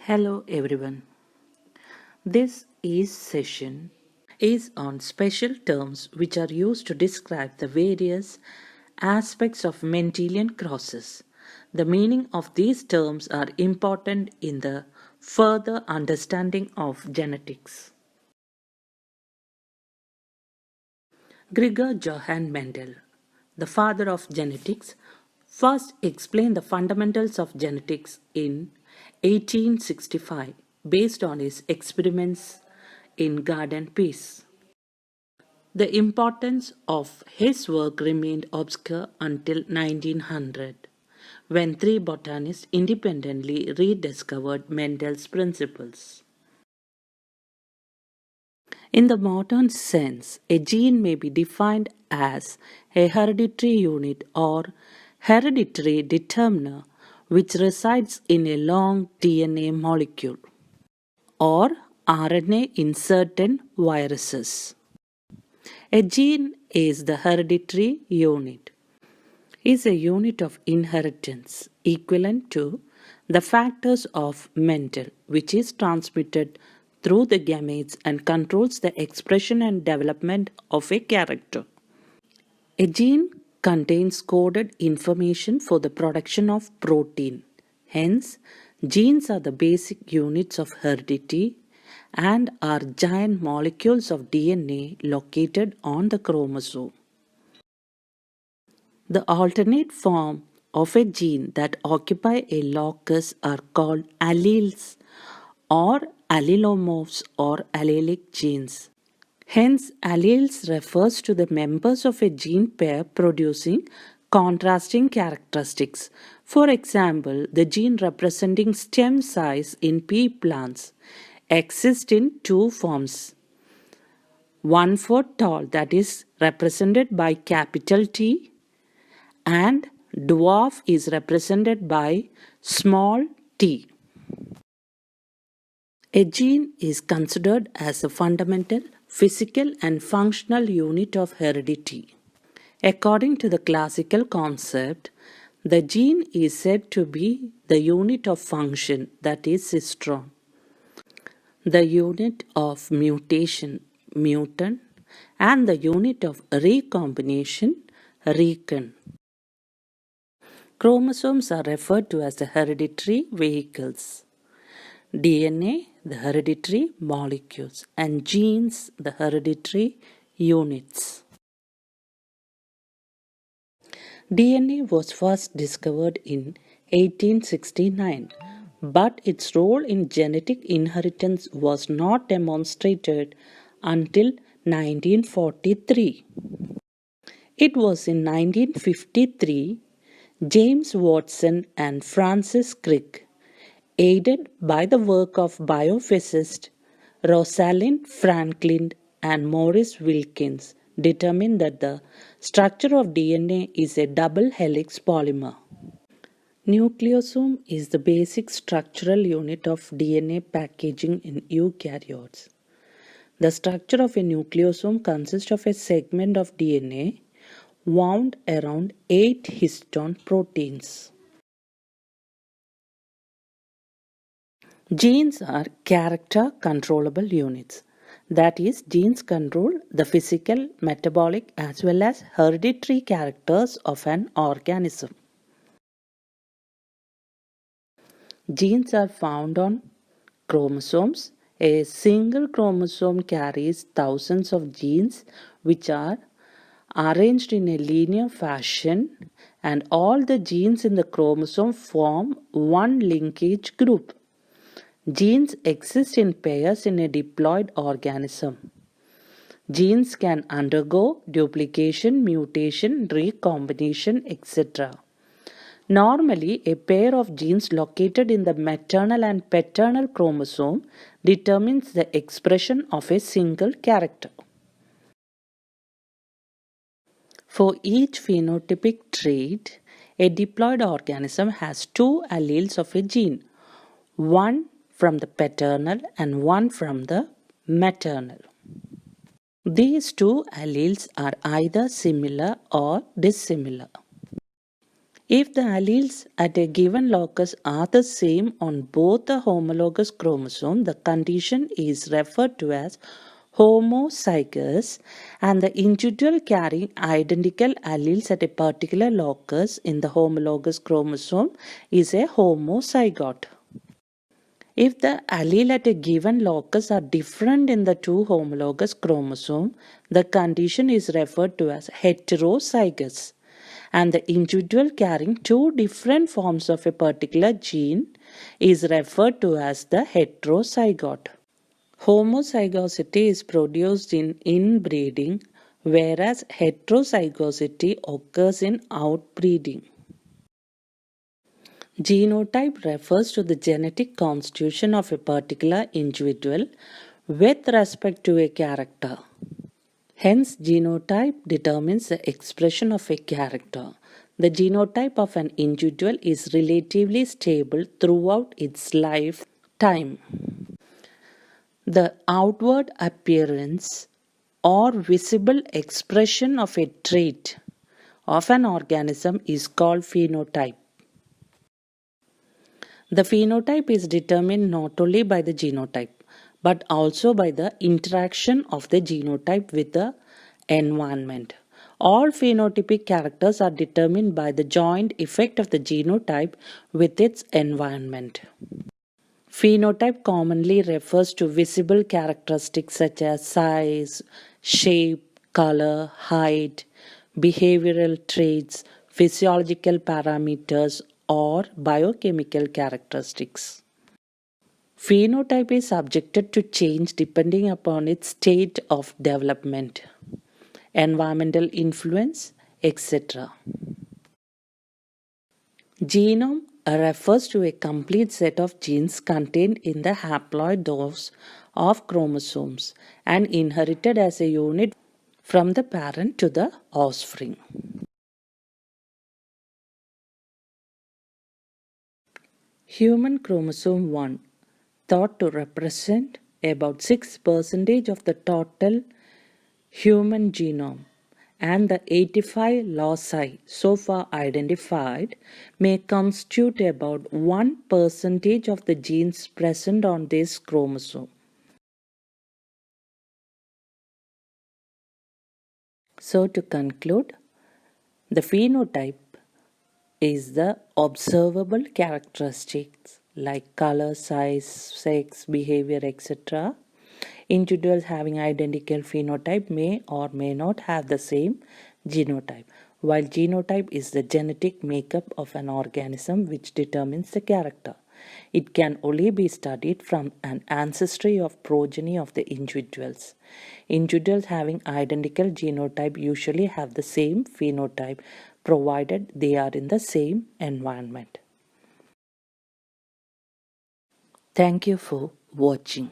Hello everyone. This is session is on special terms which are used to describe the various aspects of Mendelian crosses. The meaning of these terms are important in the further understanding of genetics. Gregor Johann Mendel, the father of genetics, first explained the fundamentals of genetics in 1865 based on his experiments in garden peas. The importance of his work remained obscure until 1900, when three botanists independently rediscovered Mendel's principles. In the modern sense, a gene may be defined as a hereditary unit or hereditary determiner which resides in a long DNA molecule or RNA in certain viruses. A gene is the hereditary unit, is a unit of inheritance equivalent to the factors of Mendel, which is transmitted through the gametes and controls the expression and development of a character. A gene contains coded information for the production of protein. Hence, genes are the basic units of heredity and are giant molecules of DNA located on the chromosome. The alternate form of a gene that occupy a locus are called alleles or allelomorphs or allelic genes. Hence, alleles refers to the members of a gene pair producing contrasting characteristics. For example, the gene representing stem size in pea plants exists in two forms. One for tall, that is represented by capital T, and dwarf is represented by small t. A gene is considered as a fundamental physical and functional unit of heredity. According to the classical concept, the gene is said to be the unit of function, that is histone, the unit of mutation, mutant, and the unit of recombination, recon. Chromosomes are referred to as the hereditary vehicles. DNA, the hereditary molecules, and genes, the hereditary units. DNA was first discovered in 1869, but its role in genetic inheritance was not demonstrated until 1943. It was in 1953 James Watson and Francis Crick, aided by the work of biophysicists Rosalind Franklin and Maurice Wilkins, determined that the structure of DNA is a double helix polymer. Nucleosome is the basic structural unit of DNA packaging in eukaryotes. The structure of a nucleosome consists of a segment of DNA wound around 8 histone proteins. Genes are character controllable units. That is, genes control the physical, metabolic, as well as hereditary characters of an organism. Genes are found on chromosomes. A single chromosome carries thousands of genes which are arranged in a linear fashion, and all the genes in the chromosome form one linkage group. Genes exist in pairs in a diploid organism. Genes can undergo duplication, mutation, recombination, etc. Normally, a pair of genes located in the maternal and paternal chromosome determines the expression of a single character. For each phenotypic trait, a diploid organism has two alleles of a gene, one from the paternal and one from the maternal. These two alleles are either similar or dissimilar. If the alleles at a given locus are the same on both the homologous chromosome, the condition is referred to as homozygous, and the individual carrying identical alleles at a particular locus in the homologous chromosome is a homozygote. If the allele at a given locus are different in the two homologous chromosomes, the condition is referred to as heterozygous, and the individual carrying two different forms of a particular gene is referred to as the heterozygote. Homozygosity is produced in inbreeding, whereas heterozygosity occurs in outbreeding. Genotype refers to the genetic constitution of a particular individual with respect to a character. Hence, genotype determines the expression of a character. The genotype of an individual is relatively stable throughout its lifetime. The outward appearance or visible expression of a trait of an organism is called phenotype. The phenotype is determined not only by the genotype but also by the interaction of the genotype with the environment. All phenotypic characters are determined by the joint effect of the genotype with its environment. Phenotype commonly refers to visible characteristics such as size, shape, color, height, behavioral traits, physiological parameters, or biochemical characteristics. Phenotype is subjected to change depending upon its state of development, environmental influence, etc. Genome refers to a complete set of genes contained in the haploid dose of chromosomes and inherited as a unit from the parent to the offspring. Human chromosome 1, thought to represent about 6% of the total human genome, and the 85 loci so far identified may constitute about 1% of the genes present on this chromosome. So to conclude, the phenotype is the observable characteristics like color, size, sex, behavior, etc. Individuals having identical phenotype may or may not have the same genotype, while genotype is the genetic makeup of an organism which determines the character. It can only be studied from an ancestry of progeny of the individuals. Individuals having identical genotype usually have the same phenotype provided they are in the same environment. Thank you for watching.